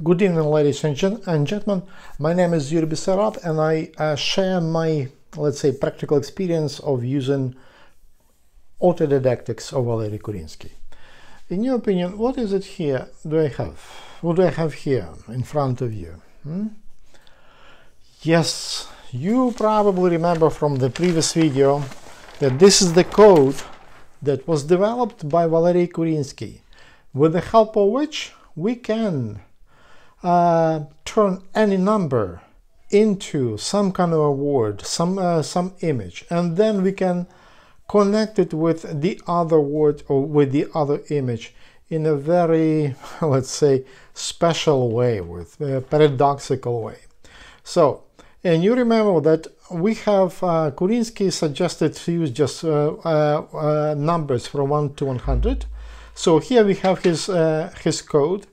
Good evening, ladies and gentlemen. My name is Yuri Bisarab, and I share my, let's say, practical experience of using autodidactics of Valery Kurinsky. In your opinion, what is it here do I have? What do I have here in front of you? Yes, you probably remember from the previous video that this is the code that was developed by Valery Kurinsky, with the help of which we can turn any number into some kind of a word, some image, and then we can connect it with the other word or with the other image in a very, let's say, special way, with a paradoxical way. So, and you remember that we have Kurinsky suggested to use just numbers from 1 to 100. So here we have his code.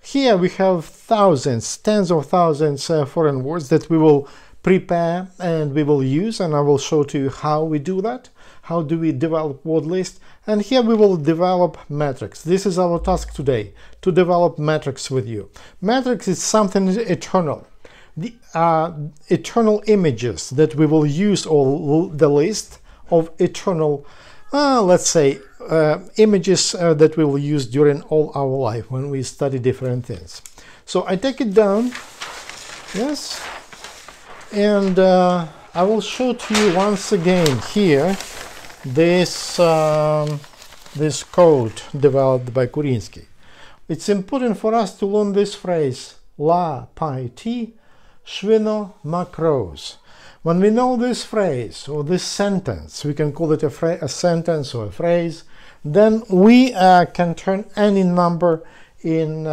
Here we have thousands, tens of thousands foreign words that we will prepare and we will use, and I will show to you how we do that. How do we develop word list? And here we will develop metrics. This is our task today, to develop metrics with you. Metrics is something eternal. The eternal images that we will use, or the list of eternal, let's say, images that we will use during all our life when we study different things. So I take it down, yes, and I will show to you once again here this this code developed by Kurinsky. It's important for us to learn this phrase, la pi t shvino makros. When we know this phrase or this sentence, we can call it a sentence or a phrase, then we can turn any number in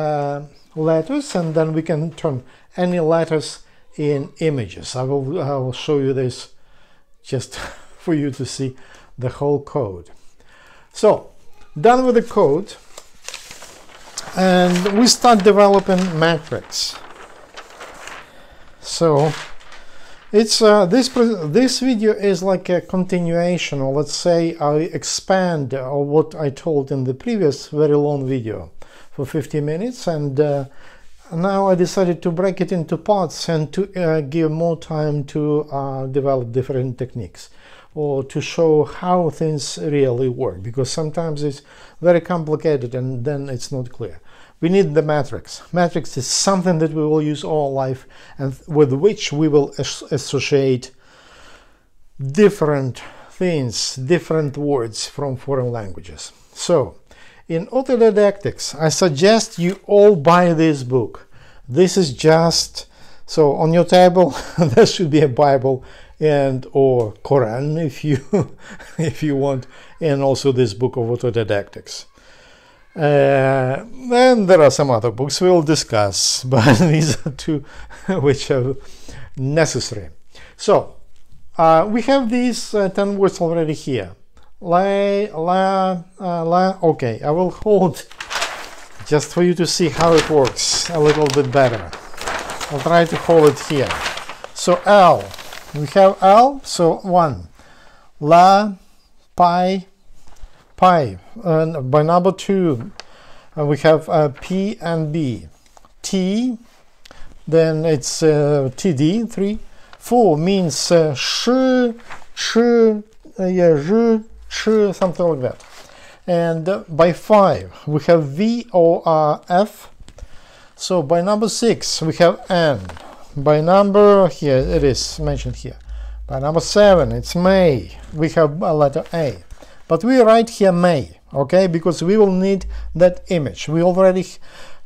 letters, and then we can turn any letters in images. I will show you this just for you to see the whole code. So, done with the code, and we start developing metrics. So, it's this video is like a continuation, or let's say I expand on what I told in the previous very long video for 50 minutes, and now I decided to break it into parts and to give more time to develop different techniques, or to show how things really work, because sometimes it's very complicated and then it's not clear. We need the matrix. Matrix is something that we will use all life, and with which we will associate different things, different words from foreign languages. So, in autodidactics, I suggest you all buy this book. This is just, so on your table there should be a Bible and or Quran if you want, and also this book of autodidactics. And there are some other books we'll discuss, but these are two which are necessary. So we have these 10 words already here. Okay, I will hold just for you to see how it works a little bit better. I'll try to hold it here. So L, we have L, so 1, la, pi, and by number 2 we have P and B. T, then it's TD, 3. 4 means sh, ch, something like that. And by 5 we have V or F. So by number 6 we have N. By number, here it is mentioned here. By number 7 it's May. We have a letter A. But we write here May, okay, because we will need that image. We already,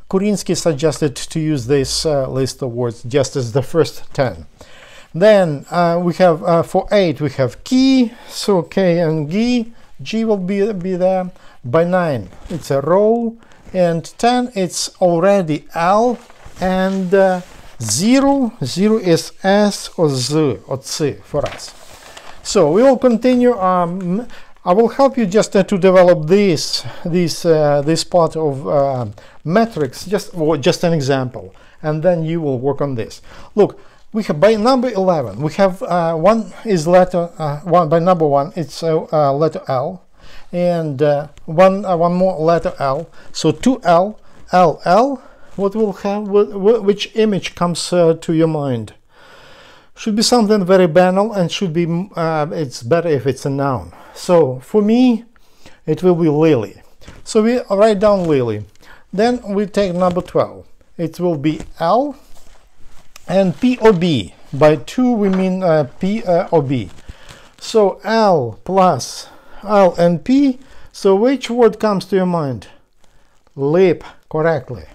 Kurinsky suggested to use this list of words just as the first 10. Then we have, for 8 we have Ki, so K and G, G will be there. By 9 it's a row, and 10 it's already L, and 0 is S or Z or C for us. So we will continue. I will help you just to develop this part of metrics, just an example, and then you will work on this. Look, we have by number 11 we have one is letter by number 1 it's letter L, and one more letter L, so 2L, LL, what will have, which image comes to your mind? Should be something very banal, and should be it's better if it's a noun. So for me it will be Lily. So we write down Lily. Then we take number 12. It will be L and P or B. By 2 we mean P or B. So L plus L and P. So which word comes to your mind? Lip, correctly.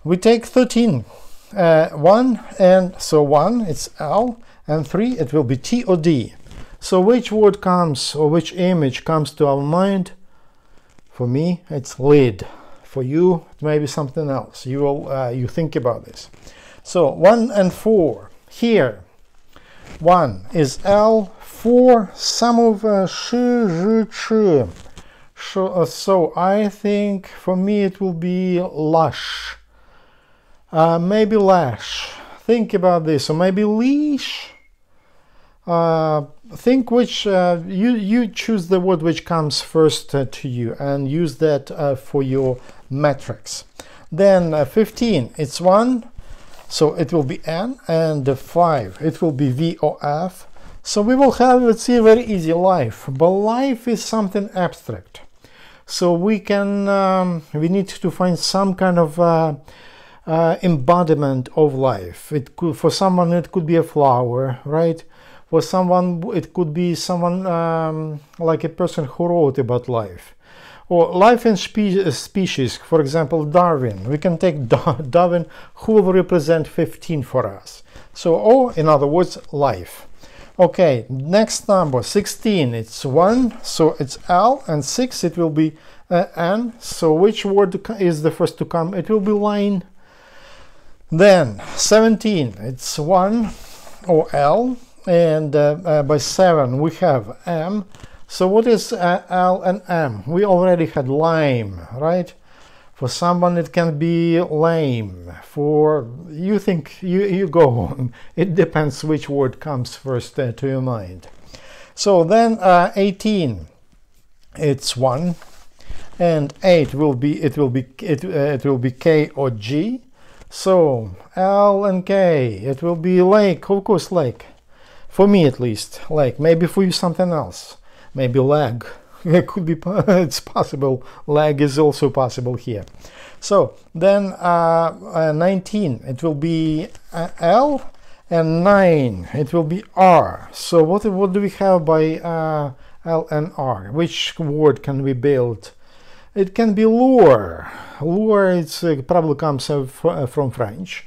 We take 13. 1 and so 1 it's L, and 3 it will be T or D. So which word comes, or which image comes to our mind? For me it's lid. For you it may be something else. You will you think about this. So 1 and 4 here. 1 is L, 4 some of sh, ch. So I think for me it will be lush. Maybe lash. Think about this. Or maybe leash. Think which you choose the word which comes first to you, and use that for your metrics. Then 15 it's 1, so it will be N, and 5 it will be V or F. So we will have, let's see, a very easy life. But life is something abstract, so we can we need to find some kind of embodiment of life. It could, for someone it could be a flower, right? For someone it could be someone like a person who wrote about life, or life in species. For example, Darwin. We can take Darwin, who will represent 15 for us. So, or in other words, life. Okay, next number 16. It's 1, so it's L, and 6 it will be N. So which word is the first to come? It will be line. Then 17 it's 1 or L, and by 7 we have M. So what is L and M? We already had lime, right? For someone it can be lame. For you think you go on. It depends which word comes first to your mind. So then 18 it's 1, and 8 will be it will be K or G. So L and K, it will be lake, of course, lake. For me at least, lake. Maybe for you something else. Maybe leg. It could be, it's possible. Leg is also possible here. So then 19, it will be L, and 9, it will be R. So what do we have by L and R? Which word can we build? It can be lure. Lure, it's probably comes from French.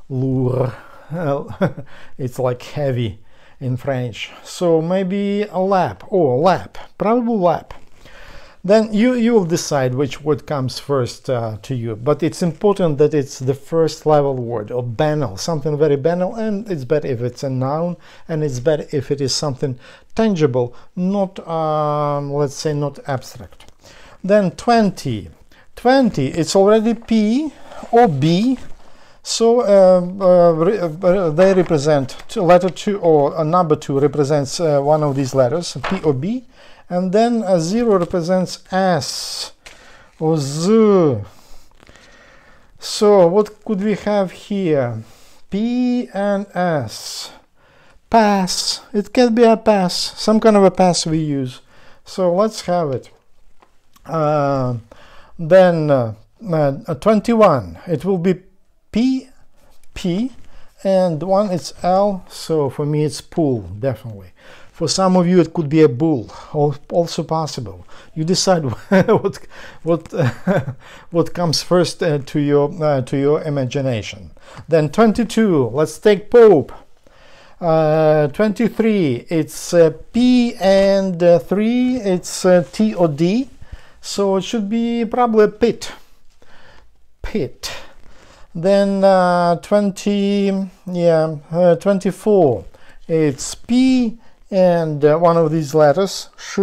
Lure. It's like heavy in French. So maybe a lap. Oh, lap. Probably lap. Then you will decide which word comes first to you. But it's important that it's the first level word, or banal, something very banal, and it's better if it's a noun, and it's better if it is something tangible, not let's say not abstract. Then 20. 20, it's already P or B, so they represent letter 2, or number 2 represents one of these letters, P or B, and then 0 represents S or Z. So what could we have here? P and S. Pass. It can be a pass, some kind of a pass we use. So let's have it. Then 21, it will be P, and 1 it's L, so for me it's pool, definitely. For some of you it could be a bull, also possible. You decide what comes first to your imagination. Then 22, let's take Pope. 23, it's P, and 3 it's T or D. So it should be probably a pit. Then 24, it's P and one of these letters, sh.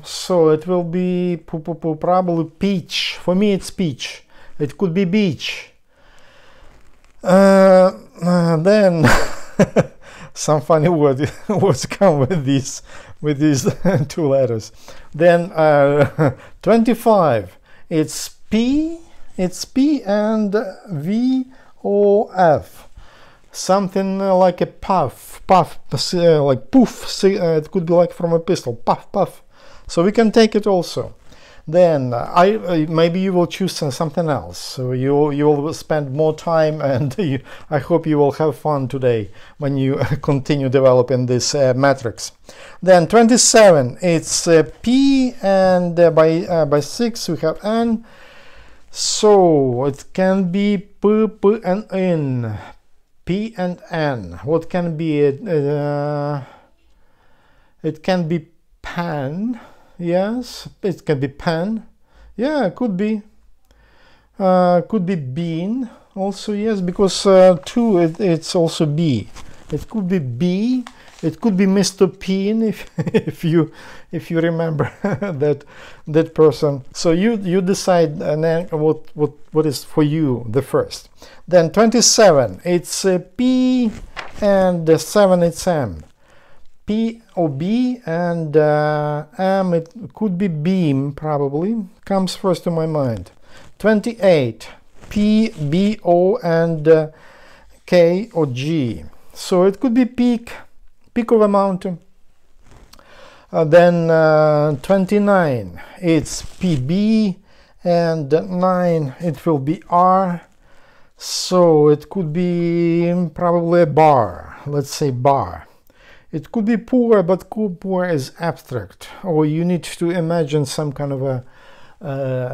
So it will be probably peach. For me it's peach. It could be beach. Then some funny words come with these 2 letters. Then 25, it's P it's P and V O F. Something like a puff, like poof. It could be like from a pistol, puff, puff. So we can take it also. Then maybe you will choose something else. So you will spend more time, and I hope you will have fun today when you continue developing this matrix. Then 27, it's P, and by 6 we have N. So it can be P, P and N. P and N. What can be it? It can be pan. Yes, it can be pan. Yeah, could be. Could be bean also. Yes, because 2 it's also B. It could be B. It could be Mr. Bean if you remember that person. So you decide what is for you the first. Then 27, it's P, and 7 it's M. P or B, and M, it could be beam, probably comes first to my mind. 28, P, B, O, and K or G. So it could be peak of a mountain. Then 29, it's PB, and 9, it will be R. So it could be probably a bar, let's say bar. It could be poor, but poor is abstract, or you need to imagine some kind of a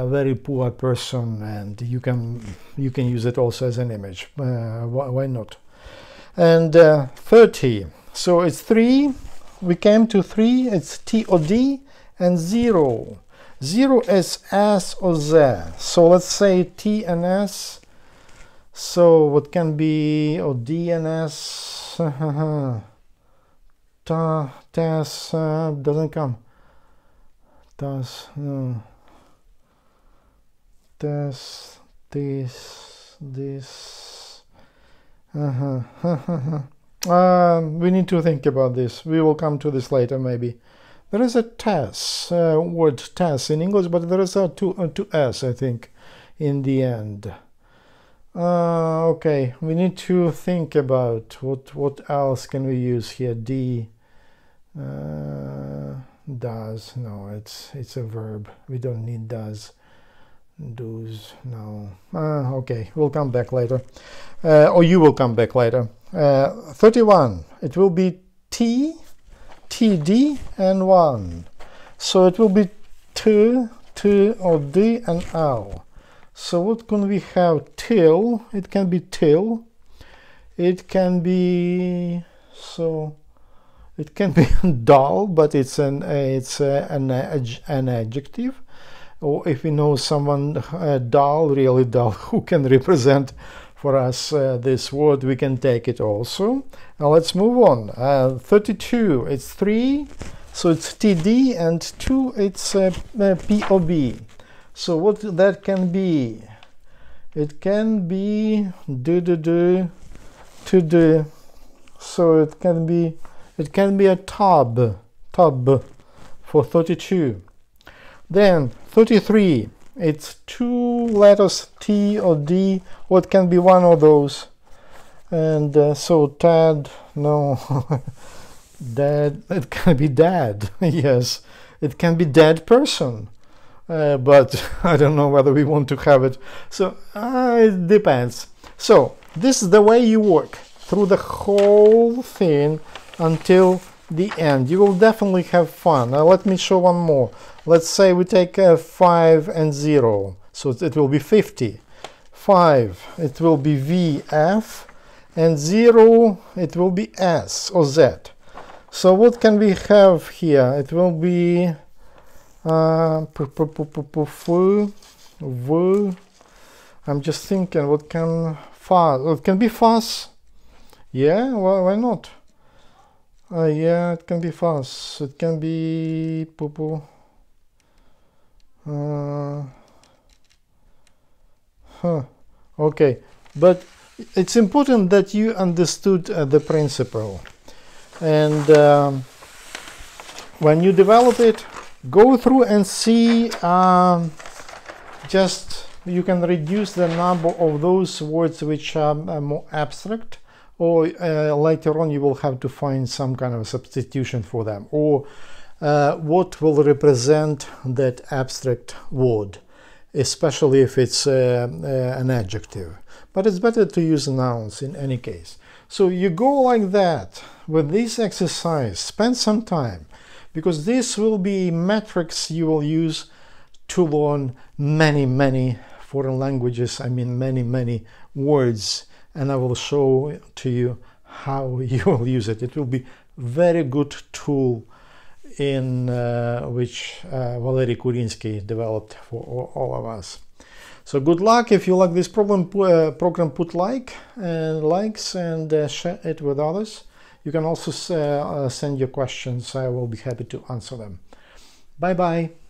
very poor person, and you can use it also as an image. Why not? And 30. So it's 3. We came to 3. It's T or D, and 0. 0 is S or Z. So let's say T and S. So what can be, or D and S? Tas doesn't come. Tas, no. Tas, this. We need to think about this. We will come to this later, maybe. There is a TAS, word TAS in English, but there is a two S, I think, in the end. Okay, we need to think about what else can we use here. D, does, no, it's a verb. We don't need does. Does, no. Okay, we'll come back later, or you will come back later. 31, it will be T, TD, and 1. So it will be T, or D, and L. So what can we have? Till. It can be till. It can be, so it can be dull, but it's an adjective. Or if we know someone dull, really dull, who can represent for us this word, we can take it also. Now let's move on. 32, it's 3, so it's TD, and 2, it's POB. So what that can be? It can be to do. So it can be a tub for 32. Then 33, it's 2 letters T or D, or it can be one of those. And so Tad, no, dad, it can be dad, yes, it can be dead person. But I don't know whether we want to have it. So it depends. So this is the way you work through the whole thing until the end. You will definitely have fun. Now let me show one more. Let's say we take 5 and 0. So it will be 50. 5, it will be VF, and 0, it will be S or Z. So what can we have here? It will be I'm just thinking, what can fuzz? It can be fuzz. Yeah, well, why not? Yeah, it can be fuzz. It can be Okay, but it's important that you understood the principle, and when you develop it, go through and see just you can reduce the number of those words which are more abstract, or later on you will have to find some kind of substitution for them, or what will represent that abstract word, especially if it's an adjective. But it's better to use nouns in any case. So you go like that with this exercise, spend some time, because this will be metrics you will use to learn many foreign languages, I mean many words, and I will show to you how you will use it. It will be very good tool in which Valery Kurinsky developed for all of us. So good luck. If you like this program, put likes and share it with others. You can also send your questions. I will be happy to answer them. Bye bye.